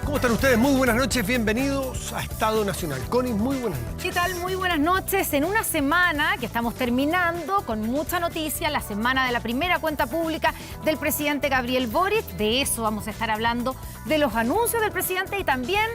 ¿Cómo están ustedes? Muy buenas noches, bienvenidos a Estado Nacional. Connie, muy buenas noches. ¿Qué tal? Muy buenas noches. En una semana que estamos terminando con mucha noticia, la semana de la primera cuenta pública del presidente Gabriel Boric. De eso vamos a estar hablando, de los anuncios del presidente y también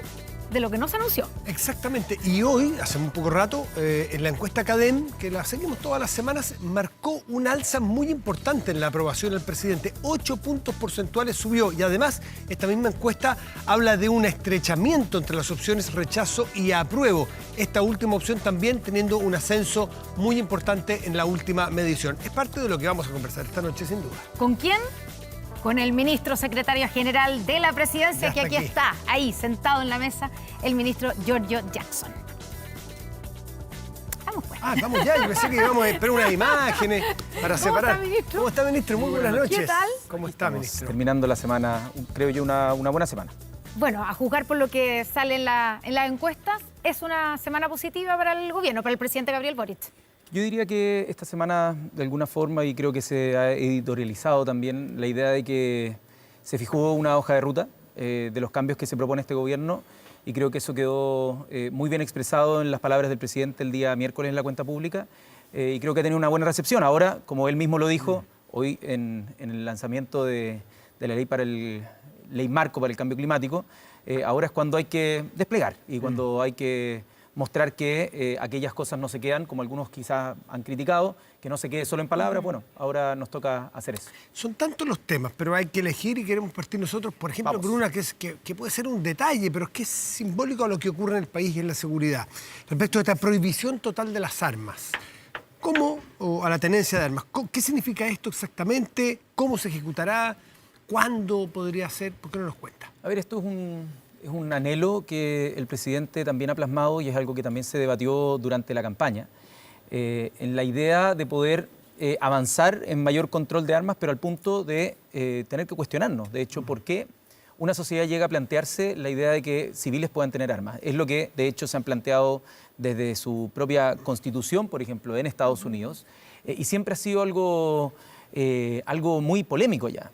de lo que no se anunció. Exactamente. Y hoy, hace un poco rato, en la encuesta CADEM, que la seguimos todas las semanas, marcó un alza muy importante en la aprobación del presidente. 8 puntos porcentuales subió. Y además, esta misma encuesta habla de un estrechamiento entre las opciones rechazo y apruebo. Esta última opción también teniendo un ascenso muy importante en la última medición. Es parte de lo que vamos a conversar esta noche, sin duda. ¿Con quién? Con el ministro secretario general de la presidencia, que aquí está, ahí, sentado en la mesa, el ministro Giorgio Jackson. Vamos pues. Vamos ya, yo pensé que íbamos a esperar unas imágenes para separar. ¿Cómo está, ministro? ¿Cómo está, ministro? Muy buenas noches. ¿Qué tal? ¿Cómo está, ministro? Terminando la semana, creo yo, una buena semana. Bueno, a juzgar por lo que sale en las encuestas, es una semana positiva para el gobierno, para el presidente Gabriel Boric. Yo diría que esta semana, de alguna forma, y creo que se ha editorializado también, la idea de que se fijó una hoja de ruta de los cambios que se propone este gobierno, y creo que eso quedó muy bien expresado en las palabras del presidente el día miércoles en la cuenta pública, y creo que ha tenido una buena recepción. Ahora, como él mismo lo dijo, hoy en el lanzamiento de la ley marco para el cambio climático, ahora es cuando hay que desplegar y cuando hay que mostrar que aquellas cosas no se quedan, como algunos quizás han criticado, que no se quede solo en palabras. Bueno, ahora nos toca hacer eso. Son tantos los temas, pero hay que elegir y queremos partir nosotros, por ejemplo, por una que puede ser un detalle, pero es que es simbólico a lo que ocurre en el país y en la seguridad. Respecto a esta prohibición total de las armas. ¿Cómo, o a la tenencia de armas? ¿Qué significa esto exactamente? ¿Cómo se ejecutará? ¿Cuándo podría ser? ¿Por qué no nos cuenta? A ver, esto es un anhelo que el presidente también ha plasmado y es algo que también se debatió durante la campaña, en la idea de poder avanzar en mayor control de armas, pero al punto de tener que cuestionarnos, de hecho, por qué una sociedad llega a plantearse la idea de que civiles puedan tener armas. Es lo que, de hecho, se han planteado desde su propia constitución, por ejemplo, en Estados Unidos, y siempre ha sido algo muy polémico ya,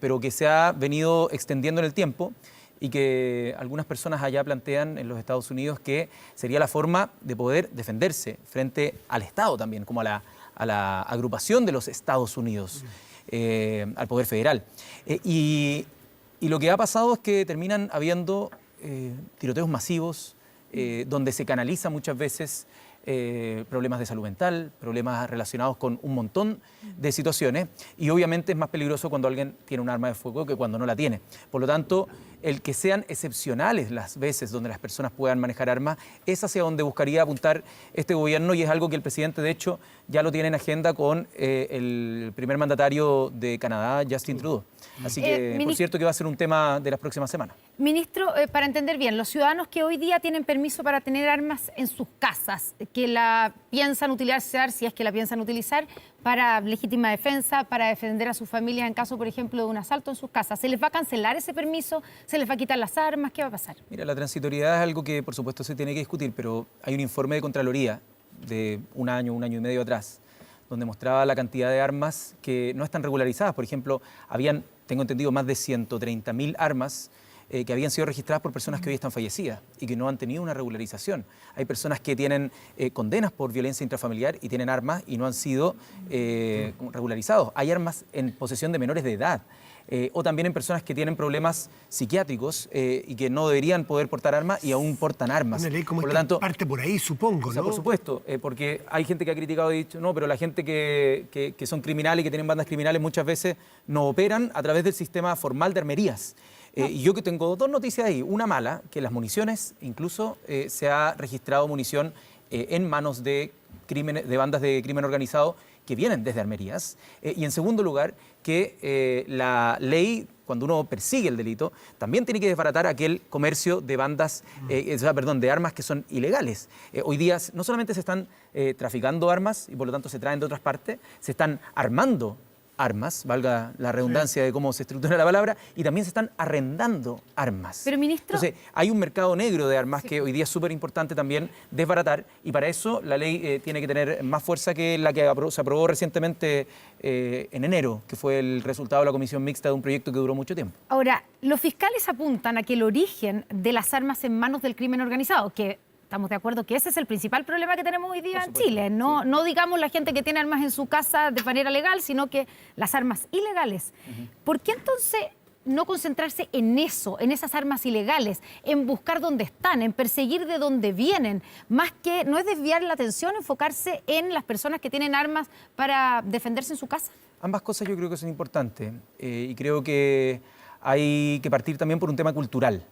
pero que se ha venido extendiendo en el tiempo, y que algunas personas allá plantean en los Estados Unidos que sería la forma de poder defenderse frente al Estado también, como a la agrupación de los Estados Unidos, al poder federal. Y lo que ha pasado es que terminan habiendo tiroteos masivos, donde se canaliza muchas veces problemas de salud mental, problemas relacionados con un montón de situaciones, y obviamente es más peligroso cuando alguien tiene un arma de fuego que cuando no la tiene. Por lo tanto, el que sean excepcionales las veces donde las personas puedan manejar armas es hacia donde buscaría apuntar este gobierno, y es algo que el presidente, de hecho, ya lo tiene en agenda con el primer mandatario de Canadá, Justin Trudeau. Así que, por cierto, que va a ser un tema de las próximas semanas. Ministro, para entender bien, los ciudadanos que hoy día tienen permiso para tener armas en sus casas, que la piensan utilizar, si es que la piensan utilizar, para legítima defensa, para defender a sus familias en caso, por ejemplo, de un asalto en sus casas, ¿se les va a cancelar ese permiso? ¿Se les va a quitar las armas? ¿Qué va a pasar? Mira, la transitoriedad es algo que, por supuesto, se tiene que discutir, pero hay un informe de Contraloría de un año y medio atrás, donde mostraba la cantidad de armas que no están regularizadas. Por ejemplo, habían, tengo entendido, más de 130.000 armas que habían sido registradas por personas que hoy están fallecidas y que no han tenido una regularización. Hay personas que tienen condenas por violencia intrafamiliar y tienen armas y no han sido regularizados. Hay armas en posesión de menores de edad. O también en personas que tienen problemas psiquiátricos y que no deberían poder portar armas y aún portan armas. Una ley como por lo esta tanto, parte por ahí, supongo, ¿no? O sea, por supuesto, porque hay gente que ha criticado y dicho, no, pero la gente que son criminales y que tienen bandas criminales muchas veces no operan a través del sistema formal de armerías. Y yo que tengo dos noticias ahí. Una mala, que las municiones, incluso se ha registrado munición en manos de bandas de crimen organizado que vienen desde armerías. Y en segundo lugar, que la ley, cuando uno persigue el delito, también tiene que desbaratar aquel comercio de bandas, de armas que son ilegales. Hoy día no solamente se están traficando armas y por lo tanto se traen de otras partes, se están armando armas, valga la redundancia de cómo se estructura la palabra, y también se están arrendando armas. Pero, ministro... Entonces, hay un mercado negro de armas que hoy día es súper importante también desbaratar, y para eso la ley tiene que tener más fuerza que la que se aprobó recientemente en enero, que fue el resultado de la comisión mixta de un proyecto que duró mucho tiempo. Ahora, los fiscales apuntan a que el origen de las armas en manos del crimen organizado, que estamos de acuerdo que ese es el principal problema que tenemos hoy día en Chile. No, no digamos la gente que tiene armas en su casa de manera legal, sino que las armas ilegales. ¿Por qué entonces no concentrarse en eso, en esas armas ilegales, en buscar dónde están, en perseguir de dónde vienen? Más que, no es desviar la atención, enfocarse en las personas que tienen armas para defenderse en su casa. Ambas cosas yo creo que son importantes y creo que hay que partir también por un tema cultural.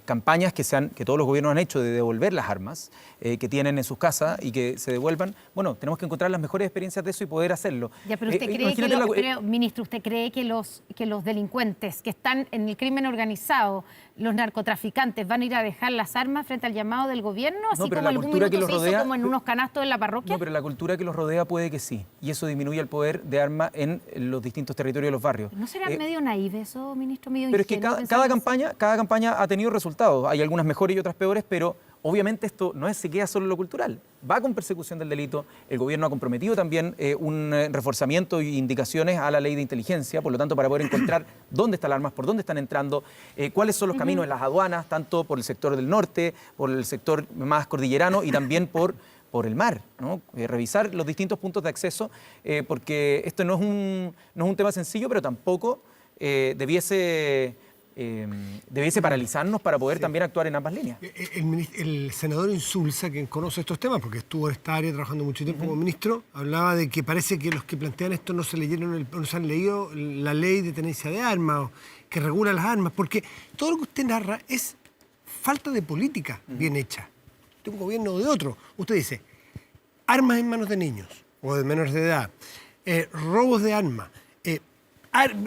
Campañas que todos los gobiernos han hecho de devolver las armas que tienen en sus casas y que se devuelvan. Bueno, tenemos que encontrar las mejores experiencias de eso y poder hacerlo. Ya, pero usted cree ministro, ¿usted cree que los delincuentes que están en el crimen organizado, los narcotraficantes, van a ir a dejar las armas frente al llamado del gobierno? Así no, pero como la cultura que los rodea, como en unos canastos en la parroquia. No, pero la cultura que los rodea puede que sí. Y eso disminuye el poder de armas en los distintos territorios de los barrios. ¿No será medio naive eso, ministro? Medio pero es que cada campaña ha tenido resultados. Hay algunas mejores y otras peores, pero obviamente esto no se queda solo en lo cultural. Va con persecución del delito. El gobierno ha comprometido también un reforzamiento y indicaciones a la ley de inteligencia, por lo tanto, para poder encontrar dónde están las armas, por dónde están entrando, cuáles son los caminos en las aduanas, tanto por el sector del norte, por el sector más cordillerano y también por el mar, ¿no? Revisar los distintos puntos de acceso, porque esto no es un tema sencillo, pero tampoco debiese paralizarnos para poder también actuar en ambas líneas. El senador Insulza, quien conoce estos temas, porque estuvo en esta área trabajando mucho tiempo como ministro, hablaba de que parece que los que plantean esto no se han leído la ley de tenencia de armas, o que regula las armas, porque todo lo que usted narra es falta de política bien hecha, de un gobierno o de otro. Usted dice, armas en manos de niños o de menores de edad, robos de armas,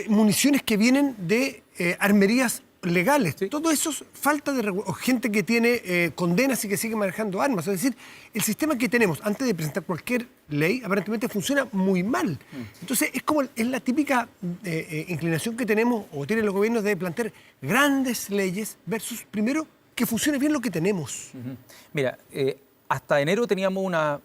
municiones que vienen de armerías legales. Sí. Todo eso es falta de regulación. Gente que tiene condenas y que sigue manejando armas. Es decir, el sistema que tenemos antes de presentar cualquier ley aparentemente funciona muy mal. Entonces, es la típica inclinación que tenemos o tienen los gobiernos de plantear grandes leyes versus, primero, que funcione bien lo que tenemos. Mira, hasta enero teníamos una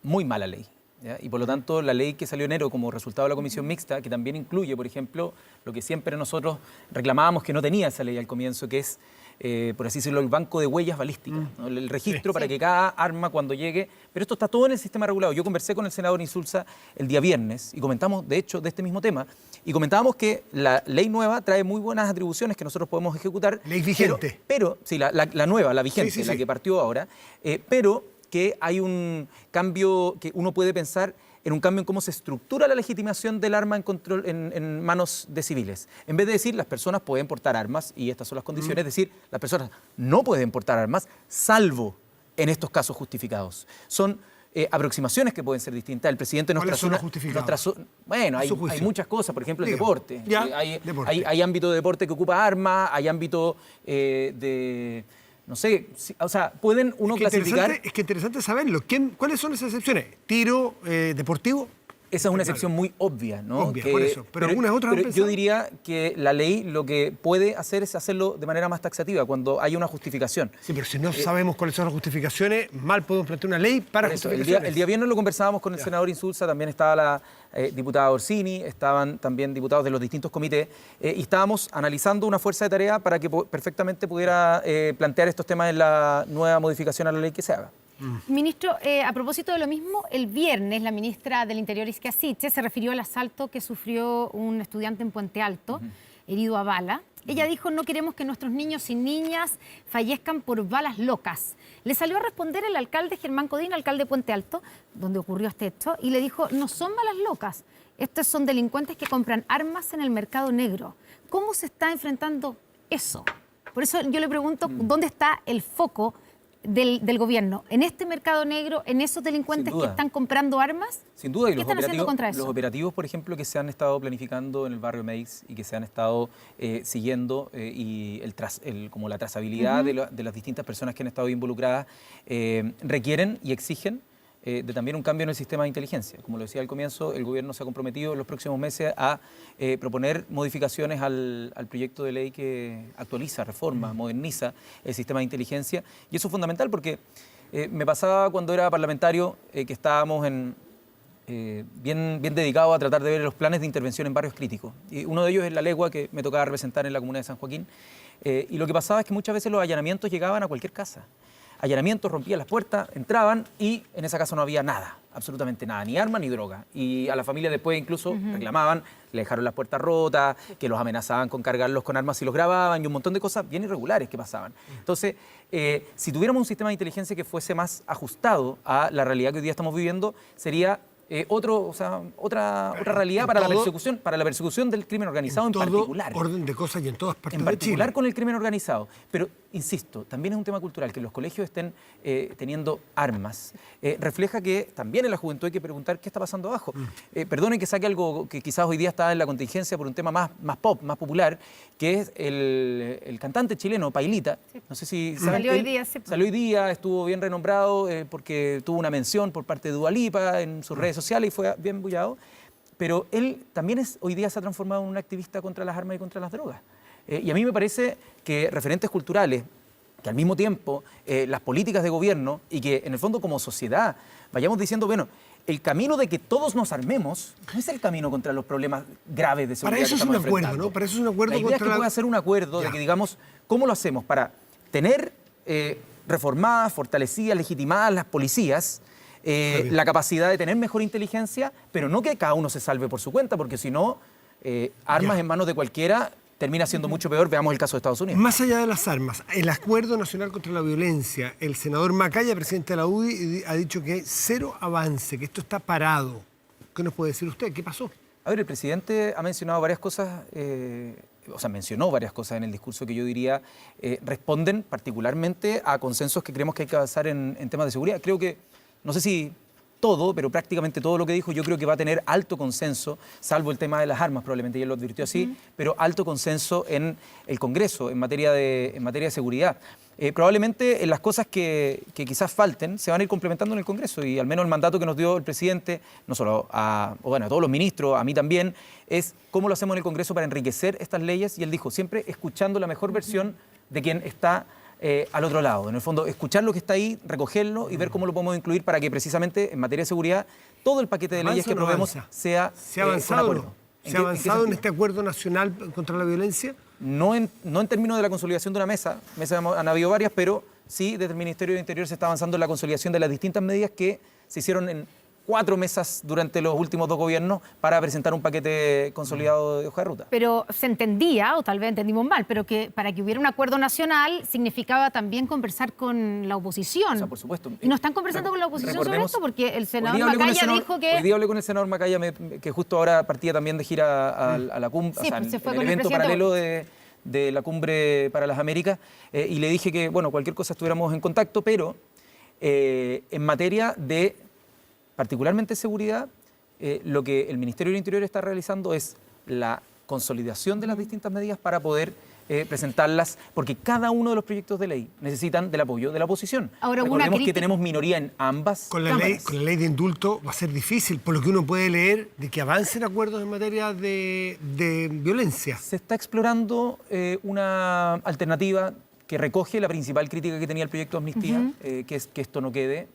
muy mala ley. ¿Ya? Y por lo tanto, la ley que salió en enero como resultado de la comisión mixta, que también incluye, por ejemplo, lo que siempre nosotros reclamábamos que no tenía esa ley al comienzo, que es, por así decirlo, el banco de huellas balísticas, ¿no? El registro para que cada arma cuando llegue, pero esto está todo en el sistema regulado. Yo conversé con el senador Insulza el día viernes y comentamos, de hecho, de este mismo tema, y comentábamos que la ley nueva trae muy buenas atribuciones que nosotros podemos ejecutar. Ley vigente. Pero sí, la nueva, la vigente, la que partió ahora, pero que hay un cambio, que uno puede pensar en un cambio en cómo se estructura la legitimación del arma en manos de civiles. En vez de decir las personas pueden portar armas y estas son las condiciones, es decir, las personas no pueden portar armas, salvo en estos casos justificados. Son aproximaciones que pueden ser distintas. El presidente nos trazó... Bueno, hay muchas cosas, por ejemplo, el deporte. Hay ámbito de deporte que ocupa armas, hay ámbito de... No sé, o sea, ¿pueden uno clasificar? Es que interesante saberlo. ¿Cuáles son esas excepciones? ¿Tiro deportivo? Esa es una excepción muy obvia, ¿no? Obvia, por eso. Pero algunas otras pero yo diría que la ley lo que puede hacer es hacerlo de manera más taxativa, cuando hay una justificación. Sí, pero si no sabemos cuáles son las justificaciones, mal podemos plantear una ley para justificaciones. El día viernes lo conversábamos con el senador Insulza, también estaba la diputada Orsini, estaban también diputados de los distintos comités, y estábamos analizando una fuerza de tarea para que perfectamente pudiera plantear estos temas en la nueva modificación a la ley que se haga. Ministro, a propósito de lo mismo, el viernes la ministra del Interior, Isquia Siche, se refirió al asalto que sufrió un estudiante en Puente Alto, herido a bala. Ella dijo, no queremos que nuestros niños y niñas fallezcan por balas locas. Le salió a responder el alcalde Germán Codina, alcalde de Puente Alto, donde ocurrió este hecho, y le dijo, no son balas locas, estos son delincuentes que compran armas en el mercado negro. ¿Cómo se está enfrentando eso? Por eso yo le pregunto, ¿dónde está el foco del gobierno? ¿En este mercado negro, en esos delincuentes que están comprando armas? Sin duda, y ¿Qué están haciendo contra eso? Los operativos, por ejemplo, que se han estado planificando en el barrio Meix y que se han estado siguiendo y como la trazabilidad de las distintas personas que han estado involucradas requieren y exigen de también un cambio en el sistema de inteligencia. Como lo decía al comienzo, el gobierno se ha comprometido en los próximos meses a proponer modificaciones al proyecto de ley que actualiza, reforma, moderniza el sistema de inteligencia. Y eso es fundamental porque me pasaba cuando era parlamentario que estábamos bien dedicados a tratar de ver los planes de intervención en barrios críticos. Y uno de ellos es La Legua, que me tocaba representar en la comuna de San Joaquín. Y lo que pasaba es que muchas veces los allanamientos llegaban a cualquier casa. Allanamientos, rompían las puertas, entraban y en esa casa no había nada, absolutamente nada, ni arma ni droga. Y a la familia después incluso reclamaban, le dejaron las puertas rotas, que los amenazaban con cargarlos con armas si los grababan y un montón de cosas bien irregulares que pasaban. Entonces, si tuviéramos un sistema de inteligencia que fuese más ajustado a la realidad que hoy día estamos viviendo, sería otra realidad para la persecución del crimen organizado en particular. Orden de cosas y en todas partes En de particular Chile. con el crimen organizado. Pero, insisto, también es un tema cultural, que los colegios estén teniendo armas. Refleja que también en la juventud hay que preguntar qué está pasando abajo. Perdonen que saque algo que quizás hoy día está en la contingencia por un tema más pop, más popular, que es el cantante chileno, Pailita. Sí. No sé si saben. Salió hoy día, sí. Salió hoy día, estuvo bien renombrado porque tuvo una mención por parte de Dua Lipa en sus redes sociales y fue bien bullado. Pero él también hoy día se ha transformado en un activista contra las armas y contra las drogas. Y a mí me parece que referentes culturales, que al mismo tiempo las políticas de gobierno y que en el fondo como sociedad vayamos diciendo, bueno, el camino de que todos nos armemos no es el camino contra los problemas graves de seguridad. Para eso que es un estamos acuerdo, enfrentando. ¿no? Para eso es un acuerdo La idea es que pueda hacer un acuerdo de que digamos, ¿cómo lo hacemos? Para tener reformadas, fortalecidas, legitimadas las policías, la capacidad de tener mejor inteligencia, pero no que cada uno se salve por su cuenta, porque si no, armas en manos de cualquiera termina siendo mucho peor. Veamos el caso de Estados Unidos. Más allá de las armas, el Acuerdo Nacional contra la Violencia, el senador Macaya, presidente de la UDI, ha dicho que hay cero avance, que esto está parado. ¿Qué nos puede decir usted? ¿Qué pasó? A ver, el presidente ha mencionado varias cosas, mencionó varias cosas en el discurso que yo diría responden particularmente a consensos que creemos que hay que avanzar en temas de seguridad. Creo que, no sé si todo, pero prácticamente todo lo que dijo yo creo que va a tener alto consenso, salvo el tema de las armas, probablemente ya lo advirtió así, pero alto consenso en el Congreso en materia de seguridad. Probablemente las cosas que quizás falten se van a ir complementando en el Congreso y al menos el mandato que nos dio el presidente, no solo a todos los ministros, a mí también, es cómo lo hacemos en el Congreso para enriquecer estas leyes y él dijo, siempre escuchando la mejor versión de quien está al otro lado. En el fondo, escuchar lo que está ahí, recogerlo y ver cómo lo podemos incluir para que precisamente en materia de seguridad todo el paquete de leyes que aprobemos sea ¿Se ha avanzado? con acuerdo. ¿Se ha avanzado en este Acuerdo Nacional contra la Violencia? No en términos de la consolidación de una mesa han habido varias, pero sí desde el Ministerio de Interior se está avanzando en la consolidación de las distintas medidas que se hicieron en 4 mesas durante los últimos 2 gobiernos para presentar un paquete consolidado de hoja de ruta. Pero se entendía, o tal vez entendimos mal, pero que para que hubiera un acuerdo nacional significaba también conversar con la oposición. O sea, por supuesto. ¿Y no están conversando con la oposición sobre esto? Porque el senador Macaya dijo que... Hoy día hablé con el senador Macaya, que justo ahora partía también de gira a la cumbre, Sí, pues se fue en con el el evento presidente paralelo de la Cumbre para las Américas, y le dije que, bueno, cualquier cosa estuviéramos en contacto, pero en materia de particularmente seguridad, lo que el Ministerio del Interior está realizando es la consolidación de las distintas medidas para poder presentarlas, porque cada uno de los proyectos de ley necesitan del apoyo de la oposición. Ahora, recordemos que tenemos minoría en ambas con la cámaras. ley de indulto va a ser difícil, por lo que uno puede leer de que avancen acuerdos en materia de violencia. Se está explorando una alternativa que recoge la principal crítica que tenía el proyecto de amnistía, que es que esto no quede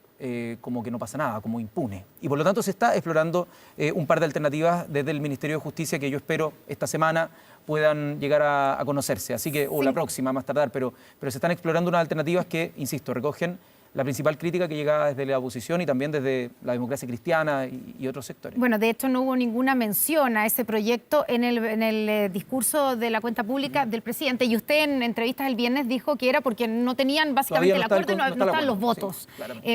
como que no pasa nada, como impune. Y por lo tanto se está explorando un par de alternativas desde el Ministerio de Justicia que yo espero esta semana puedan llegar a conocerse. Así que, o la próxima, más tardar, pero se están explorando unas alternativas que, insisto, recogen la principal crítica que llega desde la oposición y también desde la democracia cristiana y otros sectores. Bueno, de hecho no hubo ninguna mención a ese proyecto en el discurso de la cuenta pública del presidente, y usted en entrevistas el viernes dijo que era porque no tenían básicamente el acuerdo y no estaban los votos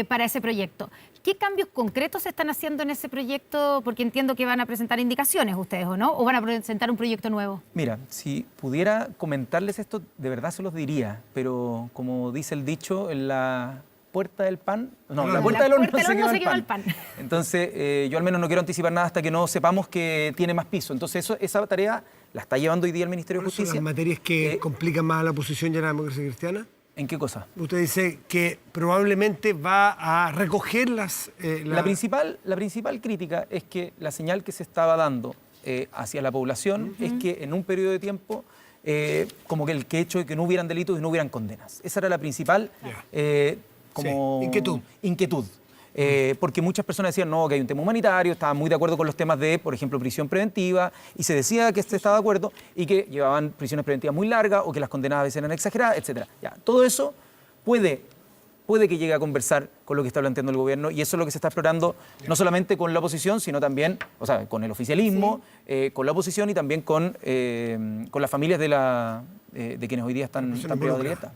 para ese proyecto. ¿Qué cambios concretos se están haciendo en ese proyecto? Porque entiendo que van a presentar indicaciones ustedes, ¿o no? ¿O van a presentar un proyecto nuevo? Mira, si pudiera comentarles esto, de verdad se los diría, pero como dice el dicho, en la puerta del pan, la puerta del horno se quedó el pan. Entonces, yo al menos no quiero anticipar nada hasta que no sepamos que tiene más piso. Entonces, esa tarea la está llevando hoy día el Ministerio de Justicia. ¿Son las materias que complican más a la oposición y a la democracia cristiana? ¿En qué cosa? Usted dice que probablemente va a recoger La principal crítica es que la señal que se estaba dando hacia la población es que en un periodo de tiempo, como que el hecho de que no hubieran delitos y no hubieran condenas. Esa era la principal inquietud. Porque muchas personas decían no, que hay un tema humanitario, estaban muy de acuerdo con los temas de, por ejemplo, prisión preventiva, y se decía que se estaba de acuerdo y que llevaban prisiones preventivas muy largas o que las condenas a veces eran exageradas, etc. Ya, todo eso puede que llegue a conversar con lo que está planteando el gobierno, y eso es lo que se está explorando no solamente con la oposición, sino también, o sea, con el oficialismo, con la oposición y también con las familias de quienes hoy día están privados de libertad.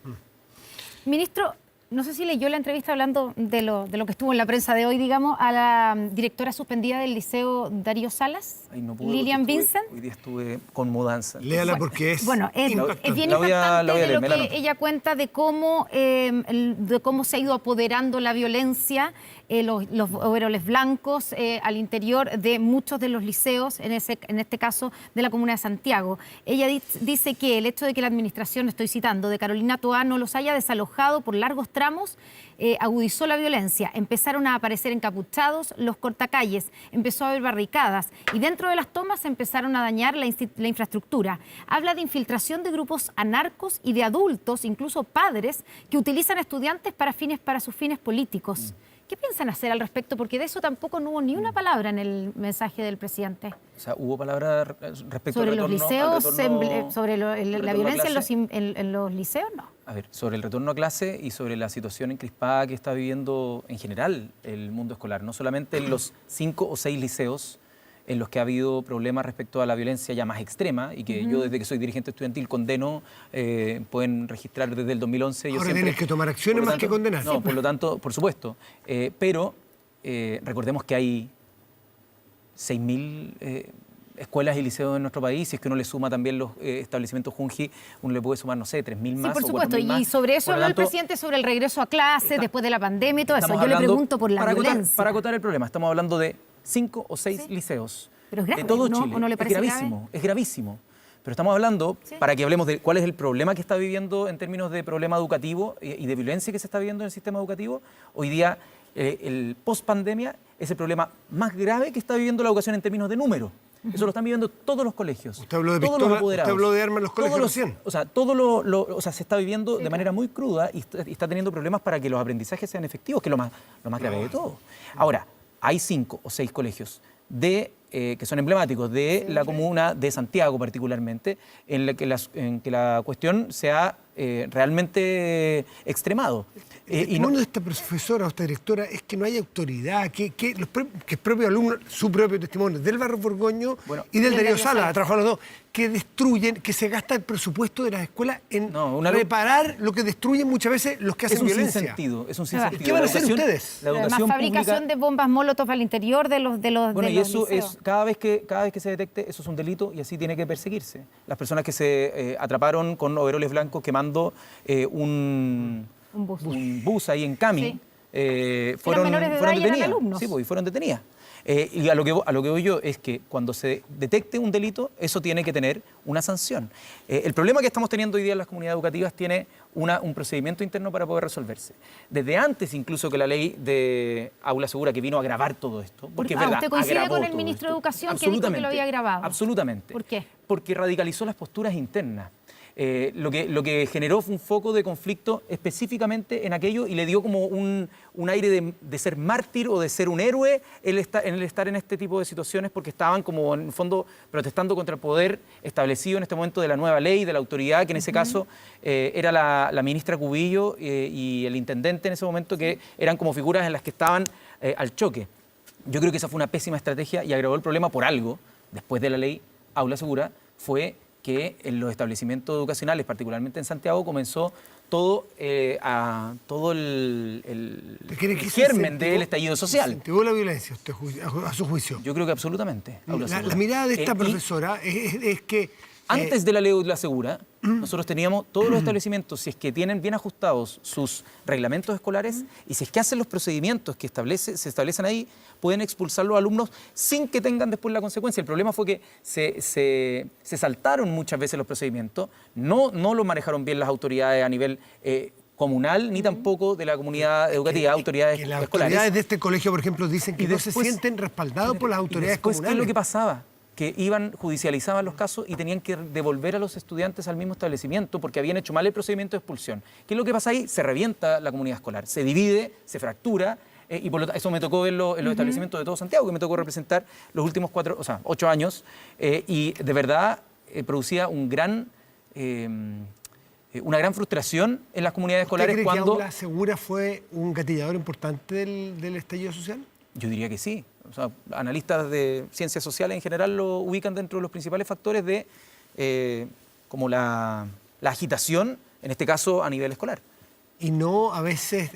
Ministro, no sé si leyó la entrevista hablando de lo que estuvo en la prensa de hoy, digamos, a la directora suspendida del Liceo Darío Salas, Ay, no puedo, Lilian Vincent. Hoy día estuve con mudanza. Léala porque es Bueno, es bien La voy a impactante leer, de lo me la que anoto. ella cuenta de cómo se ha ido apoderando la violencia, los overoles blancos al interior de muchos de los liceos, en este caso de la comuna de Santiago. Ella dice que el hecho de que la administración, estoy citando, de Carolina Toá no los haya desalojado por largos tramos, agudizó la violencia. Empezaron a aparecer encapuchados los cortacalles, empezó a haber barricadas y dentro de las tomas empezaron a dañar la infraestructura. Habla de infiltración de grupos anarcos y de adultos, incluso padres, que utilizan estudiantes para sus fines políticos. ¿Qué piensan hacer al respecto? Porque de eso tampoco no hubo ni una palabra en el mensaje del presidente. O sea, ¿hubo palabras respecto sobre al los retorno, liceos, sobre la retorno a violencia clase? en los liceos? No. A ver, sobre el retorno a clase y sobre la situación encrispada que está viviendo en general el mundo escolar, no solamente en los 5 o 6 liceos en los que ha habido problemas respecto a la violencia ya más extrema y que yo desde que soy dirigente estudiantil condeno, pueden registrar desde el 2011. Ahora tienes que tomar acciones más que condenar. No, por lo tanto, por supuesto, pero recordemos que hay 6.000 escuelas y liceos en nuestro país, y es que uno le suma también los establecimientos Junji, uno le puede sumar, no sé, 3.000 más. Sí, por o supuesto, 4.000 más. y sobre eso Por lo habló el tanto, presidente, sobre el regreso a clase después de la pandemia y todo eso. estamos Yo le hablando, pregunto por la violencia. Para acotar el problema, estamos hablando de 5 o 6 liceos Pero es grave, de todo ¿no? Chile. ¿O no le parece es gravísimo. Pero estamos hablando, para que hablemos de cuál es el problema que está viviendo en términos de problema educativo y de violencia que se está viviendo en el sistema educativo. Hoy día, el post-pandemia es el problema más grave que está viviendo la educación en términos de número. Eso lo están viviendo todos los colegios. Usted habló de todos pistola, los apoderados, usted habló de armas en los colegios recién. O sea, o sea, se está viviendo de manera muy cruda y está teniendo problemas para que los aprendizajes sean efectivos, que es lo más grave de todo. Ahora, hay 5 o 6 colegios que son emblemáticos de la comuna de Santiago particularmente, en que la cuestión se ha realmente extremado. El testimonio de esta profesora o esta directora es que no hay autoridad, que el propio alumno, su propio testimonio del Barros Borgoño y del Darío Salas, ha trabajado los dos, que destruyen, que se gasta el presupuesto de las escuelas en reparar lo que destruyen muchas veces los que hacen violencia. Es un sinsentido. ¿Qué van a hacer ustedes? La educación Además, fabricación pública, de bombas molotov al interior de los bueno, y eso liceos. es cada vez que se detecte, eso es un delito y así tiene que perseguirse. Las personas que se atraparon con overoles blancos quemando un bus ahí en Cami, fueron menores de edad y eran detenidas. alumnos. Sí, pues, y fueron detenidas. Y a lo que voy yo es que cuando se detecte un delito, eso tiene que tener una sanción. El problema que estamos teniendo hoy día en las comunidades educativas tiene un procedimiento interno para poder resolverse. Desde antes incluso que la ley de aula segura, que vino a agravar todo esto. Porque es verdad, ¿usted coincide agravó con el todo ministro de esto. Educación que dijo que lo había agravado? Absolutamente. ¿Por qué? Porque radicalizó las posturas internas. Lo que generó fue un foco de conflicto específicamente en aquello y le dio como un aire de ser mártir o de ser un héroe el estar en este tipo de situaciones, porque estaban como en el fondo protestando contra el poder establecido en este momento de la nueva ley, de la autoridad, que en ese caso era la ministra Cubillo y el intendente en ese momento, que eran como figuras en las que estaban al choque. Yo creo que esa fue una pésima estrategia y agravó el problema por algo. Después de la ley Aula Segura fue que en los establecimientos educacionales, particularmente en Santiago, comenzó todo el germen del estallido social. ¿Se incentivó la violencia a su juicio? Yo creo que absolutamente. La mirada de esta profesora es que... Antes de la ley Aula Segura, nosotros teníamos todos los establecimientos, si es que tienen bien ajustados sus reglamentos escolares y si es que hacen los procedimientos que se establecen ahí, pueden expulsar a los alumnos sin que tengan después la consecuencia. El problema fue que se saltaron muchas veces los procedimientos, no lo manejaron bien las autoridades a nivel comunal ni tampoco de la comunidad educativa, autoridades que las escolares. autoridades de este colegio, por ejemplo, dicen que Y no después- se sienten respaldados por las autoridades ¿Qué es comunales. lo que pasaba? Que judicializaban los casos y tenían que devolver a los estudiantes al mismo establecimiento porque habían hecho mal el procedimiento de expulsión. ¿Qué es lo que pasa ahí? Se revienta la comunidad escolar, se divide, se fractura, y por lo tanto, eso me tocó verlo en los establecimientos de todo Santiago, que me tocó representar los últimos 8 años, y de verdad producía una gran frustración en las comunidades ¿Usted escolares cree cuando... que Aula Segura fue un gatillador importante del estallido social? Yo diría que sí. O sea, analistas de ciencias sociales en general lo ubican dentro de los principales factores de como la agitación, en este caso a nivel escolar. Y no a veces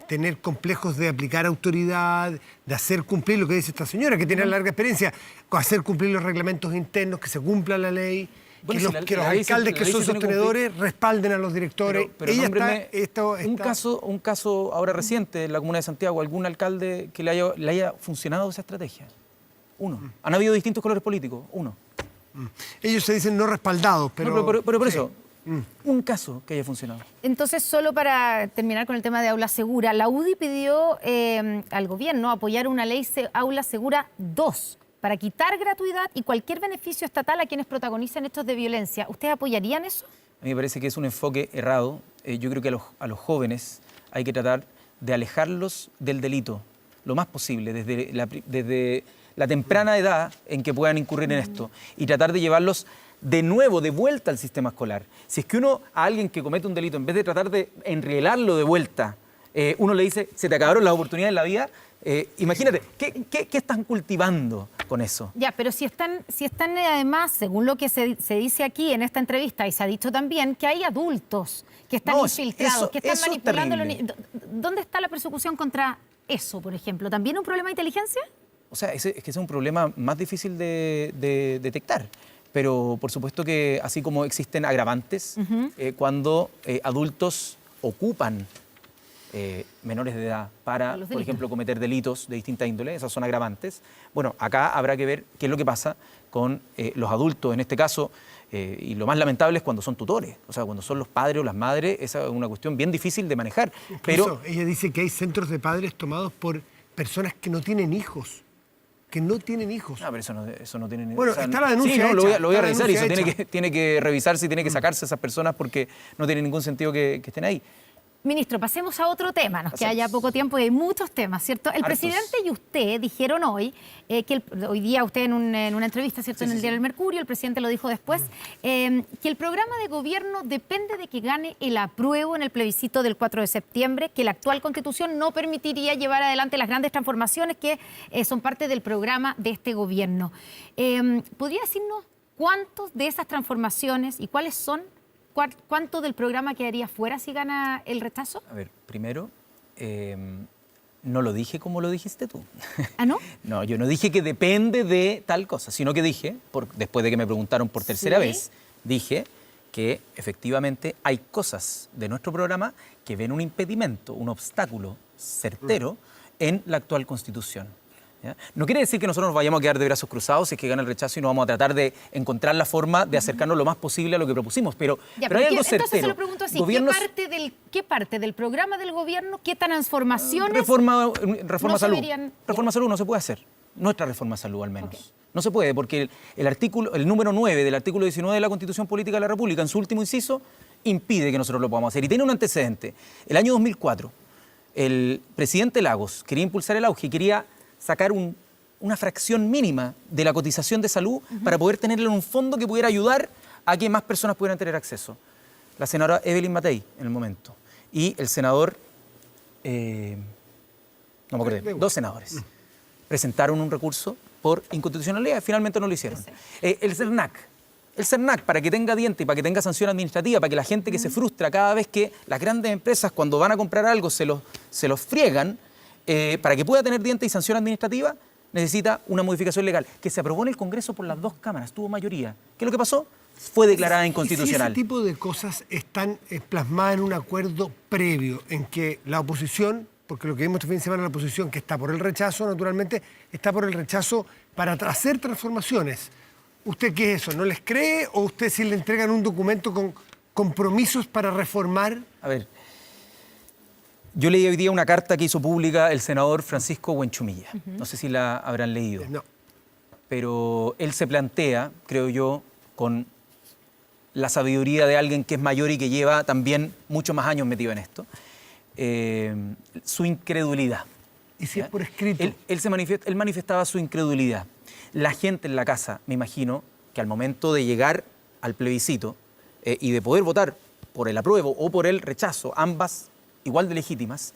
tener complejos de aplicar autoridad, de hacer cumplir lo que dice esta señora, que tiene larga experiencia, hacer cumplir los reglamentos internos, que se cumpla la ley, Bueno, que si los, la los ley alcaldes la que ley son se tiene que sostenedores respalden a los directores. Pero Ella nómbreme está, un caso ahora reciente en la Comuna de Santiago, algún alcalde que le haya funcionado esa estrategia. Uno. Han habido distintos colores políticos. Uno. ellos se dicen no respaldados, pero... No, pero por sí. eso, un caso que haya funcionado. Entonces, solo para terminar con el tema de Aula Segura, la UDI pidió al gobierno apoyar una ley Aula Segura 2 para quitar gratuidad y cualquier beneficio estatal a quienes protagonicen hechos de violencia. ¿Ustedes apoyarían eso? A mí me parece que es un enfoque errado. Yo creo que a los jóvenes hay que tratar de alejarlos del delito lo más posible, desde la temprana edad en que puedan incurrir en esto, y tratar de llevarlos de nuevo, de vuelta al sistema escolar. Si es que a alguien que comete un delito, en vez de tratar de enrielarlo de vuelta, uno le dice, se te acabaron las oportunidades en la vida, imagínate, ¿qué están cultivando con eso? Ya, pero si están además, según lo que se dice aquí en esta entrevista, y se ha dicho también, que hay adultos que están infiltrados, que están eso es manipulando a los terrible. niños. ¿Dónde está la persecución contra eso, por ejemplo? ¿También un problema de inteligencia? O sea, es que ese es un problema más difícil de detectar. Pero por supuesto que así como existen agravantes, cuando adultos ocupan menores de edad para, por ejemplo, cometer delitos de distinta índole, esas son agravantes. Bueno, acá habrá que ver qué es lo que pasa con los adultos, en este caso, y lo más lamentable es cuando son tutores, o sea, cuando son los padres o las madres, esa es una cuestión bien difícil de manejar. Incluso, ella dice que hay centros de padres tomados por personas que no tienen hijos. Que no tienen hijos. No, pero eso no tiene... Bueno, está la denuncia sí, no, hecha, lo voy a está la revisar y eso denuncia tiene que revisarse y tiene que sacarse a esas personas porque no tiene ningún sentido que estén ahí. Ministro, pasemos a otro tema. Nos queda Pasemos. ya poco tiempo y hay muchos temas, ¿cierto? El Hartos. presidente y usted dijeron hoy, hoy día usted en una entrevista, ¿cierto? En el diario El Mercurio, el presidente lo dijo después, que el programa de gobierno depende de que gane el apruebo en el plebiscito del 4 de septiembre, que la actual Constitución no permitiría llevar adelante las grandes transformaciones que son parte del programa de este gobierno. ¿Podría decirnos cuántos de esas transformaciones y cuáles son? ¿Cuánto del programa quedaría fuera si gana el rechazo? A ver, primero, no lo dije como lo dijiste tú. ¿Ah, no? No, yo no dije que depende de tal cosa, sino que dije, después de que me preguntaron por tercera vez, dije que efectivamente hay cosas de nuestro programa que ven un impedimento, un obstáculo certero en la actual Constitución. ¿Ya? No quiere decir que nosotros nos vayamos a quedar de brazos cruzados si es que gana el rechazo y no vamos a tratar de encontrar la forma de acercarnos lo más posible a lo que propusimos, pero hay algo certero. Entonces se lo pregunto así, ¿qué parte del programa del gobierno, qué transformaciones Reforma no salud. se verían? Reforma salud no se puede hacer. Nuestra reforma salud, al menos. Okay. No se puede, porque el número 9 del artículo 19 de la Constitución Política de la República, en su último inciso, impide que nosotros lo podamos hacer. Y tiene un antecedente. El año 2004, el presidente Lagos quería impulsar el auge y quería sacar una fracción mínima de la cotización de salud para poder tenerlo en un fondo que pudiera ayudar a que más personas pudieran tener acceso. La senadora Evelyn Matei, en el momento, y el senador, no me acuerdo, 2 senadores, presentaron un recurso por inconstitucionalidad, finalmente no lo hicieron. El CERNAC, para que tenga diente y para que tenga sanción administrativa, para que la gente que se frustra cada vez que las grandes empresas cuando van a comprar algo se los friegan, para que pueda tener diente y sanción administrativa, necesita una modificación legal que se aprobó en el Congreso por las 2 cámaras, tuvo mayoría. ¿Qué es lo que pasó? Fue declarada inconstitucional. Si ese tipo de cosas están plasmadas en un acuerdo previo en que la oposición, porque lo que vimos este fin de semana, la oposición que está por el rechazo, naturalmente, está por el rechazo para hacer transformaciones. ¿Usted qué es eso? ¿No les cree o usted si le entregan un documento compromisos para reformar. A ver, yo leí hoy día una carta que hizo pública el senador Francisco Buenchumilla. No sé si la habrán leído. No. Pero él se plantea, creo yo, con la sabiduría de alguien que es mayor y que lleva también muchos más años metido en esto, su incredulidad. Y si es por escrito. Él manifestaba su incredulidad. La gente en la casa, me imagino, que al momento de llegar al plebiscito y de poder votar por el apruebo o por el rechazo, ambas igual de legítimas,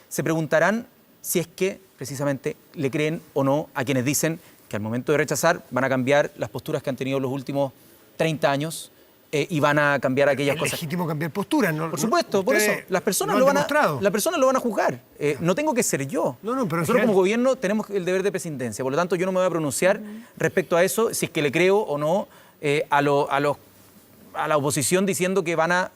se preguntarán si es que precisamente le creen o no a quienes dicen que al momento de rechazar van a cambiar las posturas que han tenido los últimos 30 años y van a cambiar aquellas cosas. Es legítimo cambiar posturas, ¿no? Por supuesto, por eso. Las personas lo van a juzgar. No tengo que ser yo. Pero nosotros como gobierno tenemos el deber de presidencia. Por lo tanto, yo no me voy a pronunciar respecto a eso, si es que le creo o no a la oposición diciendo que van a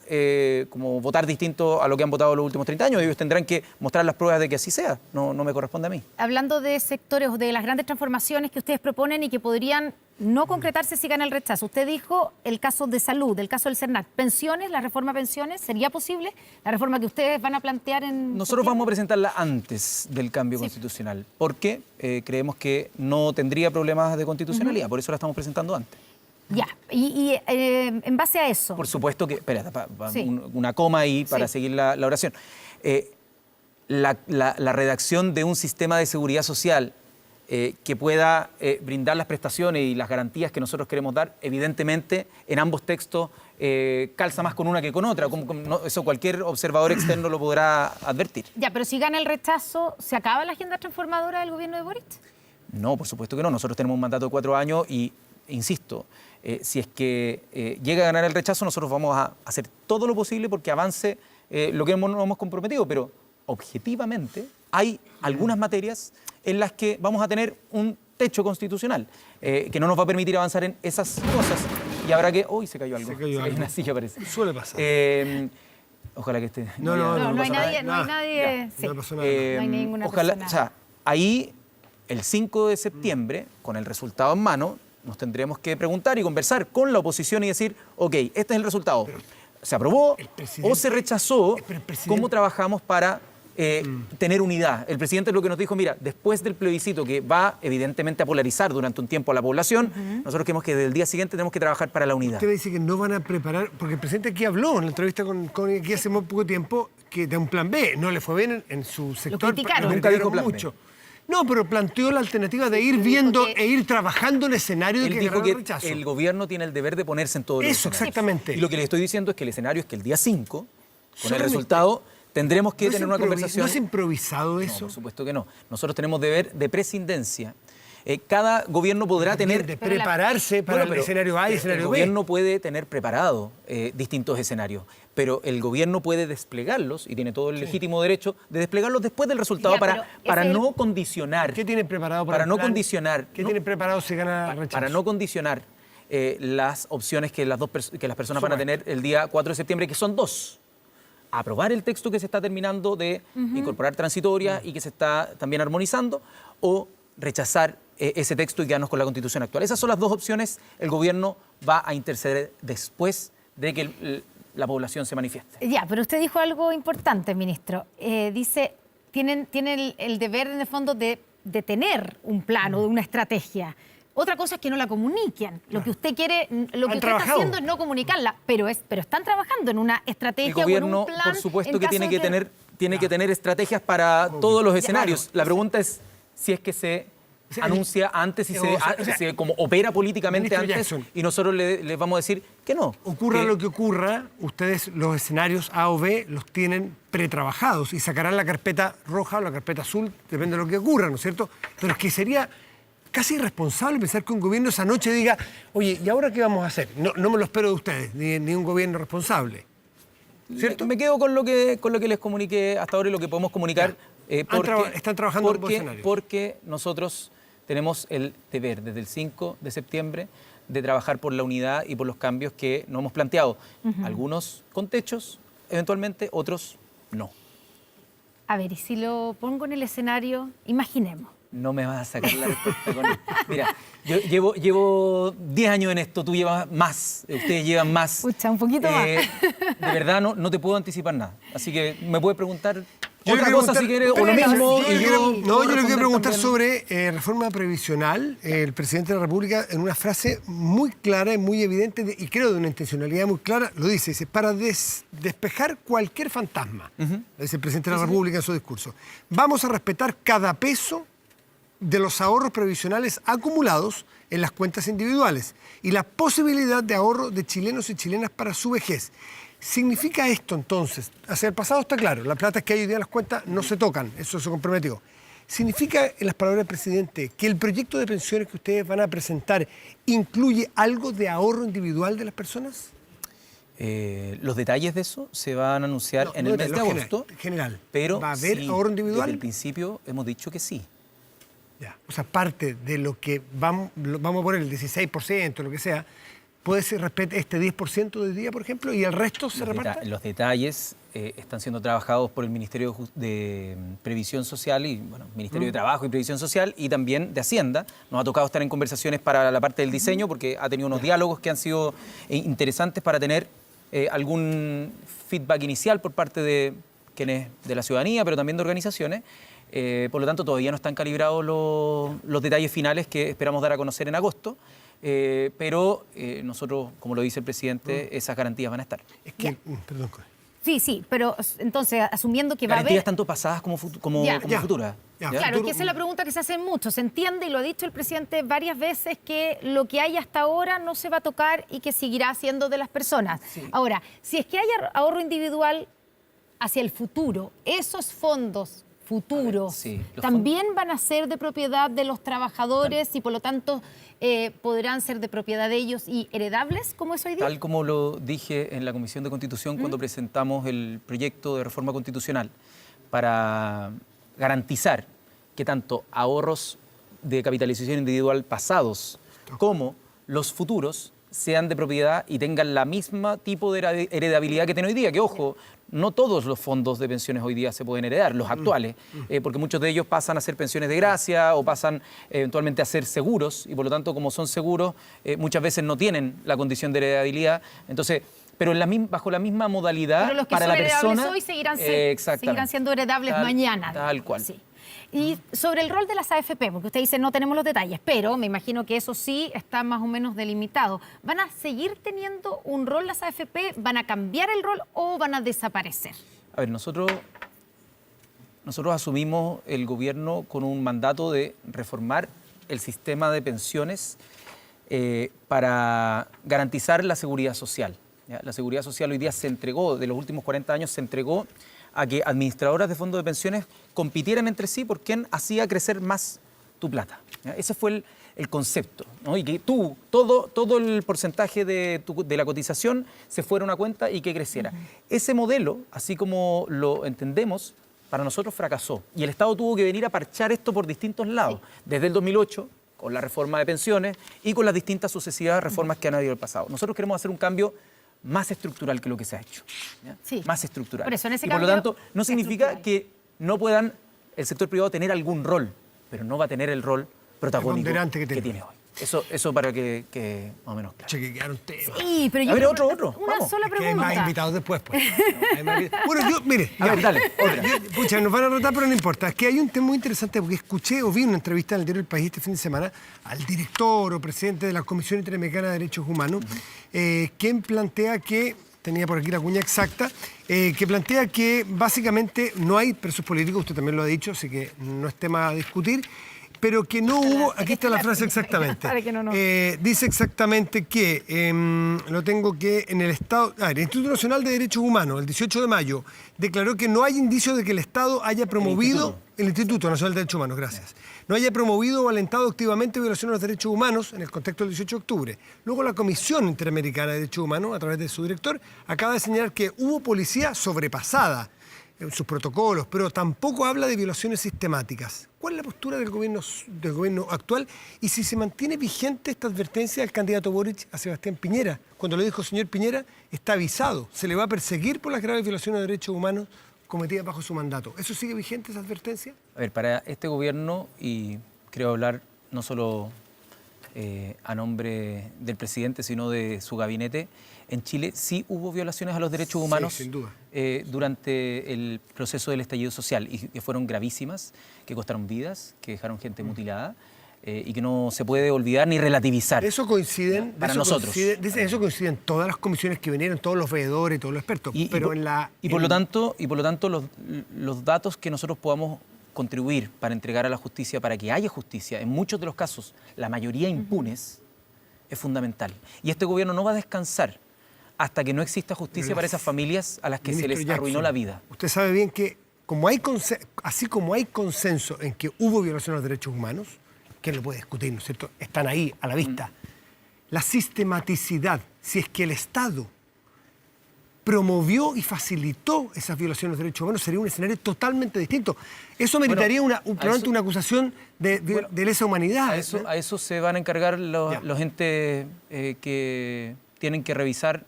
como votar distinto a lo que han votado los últimos 30 años. Ellos tendrán que mostrar las pruebas de que así sea. No me corresponde a mí. Hablando de sectores o de las grandes transformaciones que ustedes proponen y que podrían no concretarse si gana el rechazo. Usted dijo el caso de salud, el caso del CERNAC. ¿Pensiones, la reforma pensiones, sería posible? ¿La reforma que ustedes van a plantear en...? Nosotros vamos a presentarla antes del cambio constitucional, porque creemos que no tendría problemas de constitucionalidad, por eso la estamos presentando antes. Ya, y en base a eso... Por supuesto que... Espera, una coma ahí para seguir la oración. La redacción de un sistema de seguridad social que pueda brindar las prestaciones y las garantías que nosotros queremos dar, evidentemente en ambos textos calza más con una que con otra. Eso cualquier observador externo lo podrá advertir. Ya, pero si gana el rechazo, ¿se acaba la agenda transformadora del gobierno de Boric? No, por supuesto que no. Nosotros tenemos un mandato de 4 años y, insisto, si es que llega a ganar el rechazo, nosotros vamos a hacer todo lo posible porque avance lo que nos hemos comprometido, pero objetivamente hay algunas materias en las que vamos a tener un techo constitucional que no nos va a permitir avanzar en esas cosas y habrá que... ¡Uy, se cayó algo! Se cayó algo. Una silla parece. Suele pasar. Ojalá que esté... No hay nadie... No pasó nada. No hay ninguna ojalá, persona. o sea, ahí, el 5 de septiembre, con el resultado en mano, nos tendremos que preguntar y conversar con la oposición y decir, ok, este es el resultado. ¿Se aprobó o se rechazó? ¿Cómo trabajamos para tener unidad? El presidente es lo que nos dijo, mira, después del plebiscito que va evidentemente a polarizar durante un tiempo a la población, nosotros creemos que desde el día siguiente tenemos que trabajar para la unidad. Usted me dice que no van a preparar, porque el presidente aquí habló en la entrevista con aquí hace muy poco tiempo, que de un plan B, no le fue bien en su sector. Lo criticaron. Nunca dijo plan B. No, pero planteó la alternativa de ir viendo e ir trabajando el escenario de que dijo ganara que el rechazo. el gobierno tiene el deber de ponerse en todo eso. Eso, exactamente. Y lo que le estoy diciendo es que el escenario es que el día 5, con el resultado, tendremos que tener una conversación. ¿No es improvisado eso? No, por supuesto que no. Nosotros tenemos deber de prescindencia. Cada gobierno podrá tener... De prepararse para el escenario A y el escenario B. El gobierno puede tener preparado distintos escenarios, pero el gobierno puede desplegarlos y tiene todo el legítimo derecho de desplegarlos después del resultado para no condicionar. ¿Qué tiene preparado para no condicionar? ¿Qué tiene preparado si gana el rechazo? Para no condicionar las opciones que las personas van a tener el día 4 de septiembre, que son 2. Aprobar el texto que se está terminando de incorporar transitoria y que se está también armonizando, o rechazar ese texto y quedarnos con la Constitución actual. Esas son las 2 opciones. El gobierno va a interceder después de que la población se manifieste. Ya, pero usted dijo algo importante, ministro. Dice, tienen el deber, en el fondo, de tener un plano, de una estrategia. Otra cosa es que no la comuniquen. Lo que usted quiere, lo que usted está haciendo es no comunicarla, pero están trabajando en una estrategia. El gobierno, o en un plan, por supuesto, que tiene que tener estrategias para todos los escenarios. La pregunta es si es que se anuncia antes y se como opera políticamente antes, Jackson, y nosotros les vamos a decir que no. Ocurra lo que ocurra, ustedes los escenarios A o B los tienen pretrabajados y sacarán la carpeta roja o la carpeta azul, depende de lo que ocurra, ¿no es cierto? Pero es que sería casi irresponsable pensar que un gobierno esa noche diga, oye, ¿y ahora qué vamos a hacer? No me lo espero de ustedes, ni un gobierno responsable. ¿Cierto? Me quedo con lo que les comuniqué hasta ahora y lo que podemos comunicar. Están trabajando en buen escenario. Porque nosotros tenemos el deber desde el 5 de septiembre de trabajar por la unidad y por los cambios que nos hemos planteado. Algunos con techos, eventualmente, otros no. A ver, y si lo pongo en el escenario, imaginemos, No me vas a sacar la respuesta con esto. Mira, yo llevo 10 años en esto, tú llevas más, ustedes llevan más. Pucha, un poquito más. De verdad no te puedo anticipar nada. Así que me puedes preguntar Yo otra le cosa quiero si quieres, o preguntar- lo mismo. yo y le quiero- yo No, yo le quiero responder preguntar también. sobre reforma previsional. El presidente de la República, en una frase muy clara y muy evidente, y creo de una intencionalidad muy clara, lo dice, para despejar cualquier fantasma, lo dice el presidente de la República en su discurso. Vamos a respetar cada peso de los ahorros previsionales acumulados en las cuentas individuales y la posibilidad de ahorro de chilenos y chilenas para su vejez. ¿Significa esto entonces? Hacia el pasado está claro, las platas que hay hoy día en las cuentas no se tocan, eso se comprometió. ¿Significa, en las palabras del presidente, que el proyecto de pensiones que ustedes van a presentar incluye algo de ahorro individual de las personas? Los detalles de eso se van a anunciar No, en no el mes de general, agosto. general. Pero ¿Va a haber sí, ahorro individual? Desde el principio hemos dicho que sí. Ya. O sea, parte de lo que vamos a poner, el 16%, lo que sea, puede ser este 10% de hoy día, por ejemplo, y el resto se reparte. Los detalles están siendo trabajados por el Ministerio de Previsión Social y, bueno, Ministerio de Trabajo y Previsión Social y también de Hacienda. Nos ha tocado estar en conversaciones para la parte del diseño porque ha tenido unos diálogos que han sido interesantes para tener algún feedback inicial por parte de quienes de la ciudadanía, pero también de organizaciones. Por lo tanto, todavía no están calibrados los detalles finales que esperamos dar a conocer en agosto. Pero nosotros, como lo dice el presidente, esas garantías van a estar. Es que, perdón. Sí, pero entonces, asumiendo que va a haber... Garantías tanto pasadas como Ya. futuras. Ya. ¿ya? Claro, es que esa es la pregunta que se hace mucho. Se entiende, y lo ha dicho el presidente varias veces, que lo que hay hasta ahora no se va a tocar y que seguirá siendo de las personas. Sí. Ahora, si es que hay ahorro individual hacia el futuro, esos fondos futuros sí, los también van a ser de propiedad de los trabajadores y por lo tanto podrán ser de propiedad de ellos y heredables, como es hoy día. Tal como lo dije en la Comisión de Constitución cuando presentamos el proyecto de reforma constitucional para garantizar que tanto ahorros de capitalización individual pasados como los futuros sean de propiedad y tengan la misma tipo de heredabilidad que tiene hoy día. Que, ojo, no todos los fondos de pensiones hoy día se pueden heredar, los actuales, porque muchos de ellos pasan a ser pensiones de gracia o pasan eventualmente a ser seguros y por lo tanto, como son seguros, muchas veces no tienen la condición de heredabilidad. Entonces, pero bajo la misma modalidad Pero los que para son la heredables persona. hoy seguirán Exactamente. siendo heredables mañana. Tal cual. Sí. Y sobre el rol de las AFP, porque usted dice no tenemos los detalles, pero me imagino que eso sí está más o menos delimitado. ¿Van a seguir teniendo un rol las AFP? ¿Van a cambiar el rol o van a desaparecer? A ver, nosotros asumimos el gobierno con un mandato de reformar el sistema de pensiones para garantizar la seguridad social. ¿Ya? La seguridad social hoy día se entregó, de los últimos 40 años se entregó a que administradoras de fondos de pensiones compitieran entre sí por quién hacía crecer más tu plata. ¿Ya? Ese fue el concepto, ¿no? Y que todo el porcentaje de la cotización se fuera a una cuenta y que creciera. Ese modelo, así como lo entendemos, para nosotros fracasó. Y el Estado tuvo que venir a parchar esto por distintos lados. Sí. Desde el 2008, con la reforma de pensiones y con las distintas sucesivas reformas que han habido en el pasado. Nosotros queremos hacer un cambio más estructural que lo que se ha hecho. ¿Ya? Sí. Más estructural. Por eso, en ese y por lo cambio tanto, no significa que no puedan el sector privado tener algún rol, pero no va a tener el rol protagónico preponderante que tiene hoy. Eso para que más o menos claro. Che, que quedaron temas. Sí, pero yo A ver, quiero otro. una Vamos. sola Es que hay pregunta. más invitados después, pues. Bueno, yo, mire. A ver, dale, otra. Pucha, nos van a rotar, pero no importa. Es que hay un tema muy interesante porque escuché o vi una entrevista en el diario El País este fin de semana al director o presidente de la Comisión Interamericana de Derechos Humanos, quien plantea que, tenía por aquí la cuña exacta, que plantea que básicamente no hay presos políticos, usted también lo ha dicho, así que no es tema a discutir, pero que no hubo, aquí está la frase exactamente, Para que no. dice exactamente que, lo tengo que en el Estado, el Instituto Nacional de Derechos Humanos, el 18 de mayo, declaró que no hay indicio de que el Estado haya promovido, el Instituto Nacional de Derechos Humanos, gracias, no haya promovido o alentado activamente violaciones a los derechos humanos en el contexto del 18 de octubre. Luego la Comisión Interamericana de Derechos Humanos, a través de su director, acaba de señalar que hubo policía sobrepasada en sus protocolos, pero tampoco habla de violaciones sistemáticas. ¿Cuál es la postura del gobierno actual? Y si se mantiene vigente esta advertencia del candidato Boric a Sebastián Piñera, cuando le dijo, señor Piñera, está avisado, se le va a perseguir por las graves violaciones de derechos humanos cometidas bajo su mandato. ¿Eso sigue vigente, esa advertencia? A ver, para este gobierno, y creo hablar no solo a nombre del presidente, sino de su gabinete, en Chile sí hubo violaciones a los derechos humanos sin duda. durante el proceso del estallido social, y que fueron gravísimas, que costaron vidas, que dejaron gente mutilada, y que no se puede olvidar ni relativizar. Eso coinciden, para nosotros. Eso coinciden todas las comisiones que vinieron, todos los veedores, todos los expertos. Por lo tanto, los datos que nosotros podamos contribuir para entregar a la justicia, para que haya justicia, en muchos de los casos, la mayoría impunes, es fundamental. Y este gobierno no va a descansar hasta que no exista justicia para esas familias a las que se les arruinó la vida. Usted sabe bien que así como hay consenso en que hubo violación a los derechos humanos, ¿quién lo puede discutir, no es cierto? Están ahí, a la vista. La sistematicidad, si es que el Estado promovió y facilitó esas violaciones de derechos humanos, sería un escenario totalmente distinto. Eso meritaría probablemente una acusación de lesa humanidad. A eso se van a encargar los entes que tienen que revisar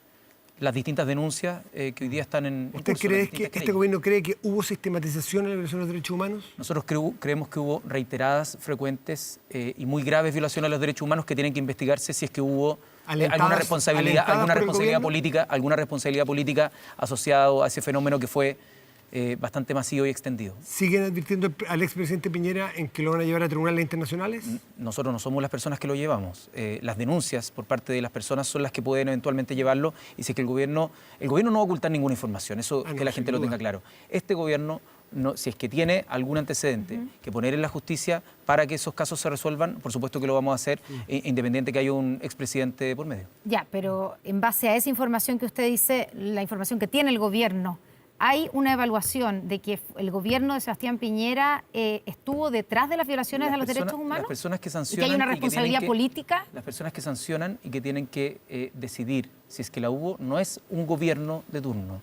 las distintas denuncias que hoy día están en ¿Usted cree que este gobierno cree que hubo sistematización en la violación de los derechos humanos? Nosotros creemos que hubo reiteradas, frecuentes y muy graves violaciones a los derechos humanos que tienen que investigarse si es que hubo alguna responsabilidad política asociada a ese fenómeno que fue bastante masivo y extendido. ¿Siguen advirtiendo al expresidente Piñera en que lo van a llevar a tribunales internacionales? Nosotros no somos las personas que lo llevamos. Las denuncias por parte de las personas son las que pueden eventualmente llevarlo, y si es que el gobierno no va a ocultar ninguna información, eso que la gente lo tenga claro. Este gobierno, si es que tiene algún antecedente que poner en la justicia para que esos casos se resuelvan, por supuesto que lo vamos a hacer, independiente que haya un expresidente por medio. Ya, pero en base a esa información que usted dice, la información que tiene el gobierno, ¿hay una evaluación de que el gobierno de Sebastián Piñera estuvo detrás de las violaciones a los derechos humanos? Las personas que sancionan. ¿Y que hay una responsabilidad política? Las personas que sancionan y que tienen que decidir si es que la hubo, no es un gobierno de turno.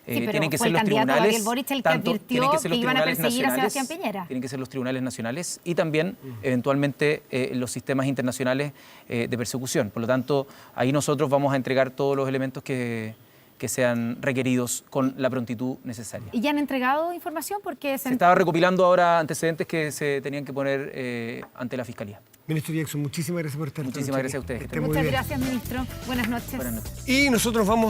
Sí, pero tienen que fue ser el los candidato tribunales, Gabriel Boric el que advirtió que iban a perseguir a Sebastián Piñera. Tienen que ser los tribunales nacionales y también, eventualmente, los sistemas internacionales de persecución. Por lo tanto, ahí nosotros vamos a entregar todos los elementos que sean requeridos con la prontitud necesaria. ¿Y ya han entregado información? Porque se estaba recopilando ahora antecedentes que se tenían que poner ante la Fiscalía. Ministro Jackson, muchísimas gracias por estar aquí. Muchísimas gracias a ustedes. Muchas gracias, ministro. Buenas noches. Buenas noches. Y nosotros vamos